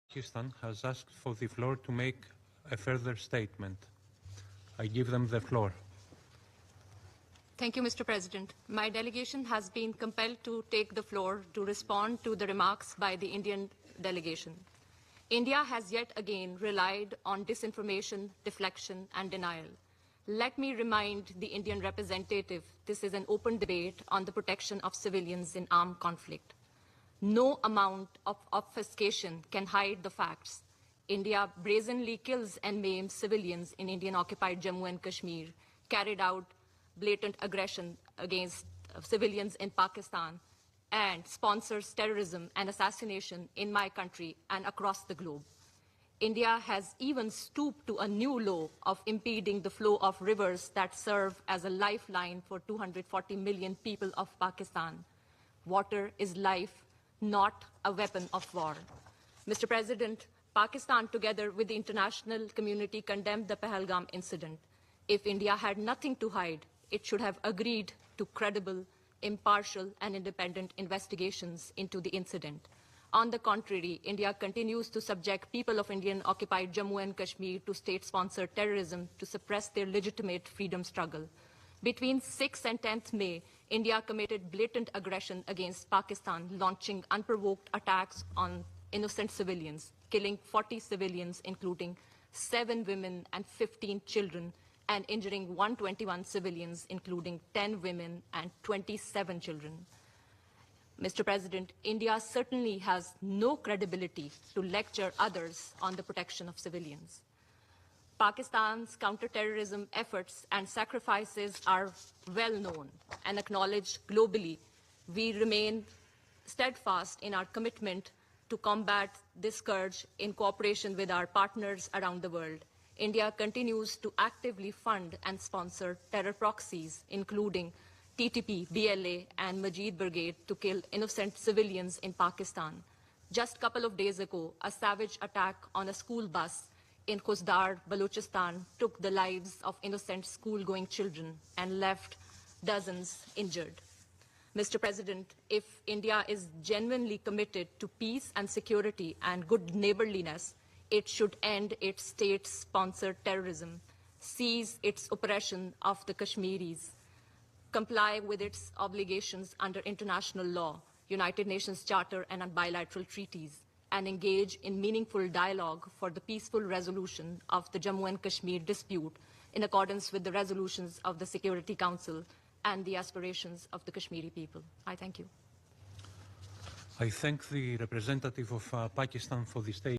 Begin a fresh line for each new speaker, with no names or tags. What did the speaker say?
Pakistan has asked for the floor to make a further statement. I give them the floor.
Thank you, Mr. President. My delegation has been compelled to take the floor to respond to the remarks by the Indian delegation. India has yet again relied on disinformation, deflection, and denial. Let me remind the Indian representative this is an open debate on the protection of civilians in armed conflict. No amount of obfuscation can hide the facts. India brazenly kills and maims civilians in Indian-occupied Jammu and Kashmir, carried out blatant aggression against civilians in Pakistan, and sponsors terrorism and assassination in my country and across the globe. India has even stooped to a new law of impeding the flow of rivers that serve as a lifeline for 240 million people of Pakistan. Water is life, not a weapon of war. Mr. President, Pakistan, together with the international community, condemned the Pahalgam incident. If India had nothing to hide, it should have agreed to credible, impartial, and independent investigations into the incident. On the contrary, India continues to subject people of Indian-occupied Jammu and Kashmir to state-sponsored terrorism to suppress their legitimate freedom struggle. Between 6th and 10th May, India committed blatant aggression against Pakistan, launching unprovoked attacks on innocent civilians, killing 40 civilians, including 7 women and 15 children, and injuring 121 civilians, including 10 women and 27 children. Mr. President, India certainly has no credibility to lecture others on the protection of civilians. Pakistan's counterterrorism efforts and sacrifices are well known and acknowledged globally. We remain steadfast in our commitment to combat this scourge in cooperation with our partners around the world. India continues to actively fund and sponsor terror proxies, including TTP, BLA, and Majid Brigade, to kill innocent civilians in Pakistan. Just a couple of days ago, a savage attack on a school bus in Khuzdar, Balochistan, took the lives of innocent school-going children and left dozens injured. Mr. President, if India is genuinely committed to peace and security and good neighborliness, it should end its state-sponsored terrorism, cease its oppression of the Kashmiris, comply with its obligations under international law, United Nations Charter and bilateral treaties, and engage in meaningful dialogue for the peaceful resolution of the Jammu and Kashmir dispute in accordance with the resolutions of the Security Council and the aspirations of the Kashmiri people. I thank you.
I thank the representative of Pakistan for the statement.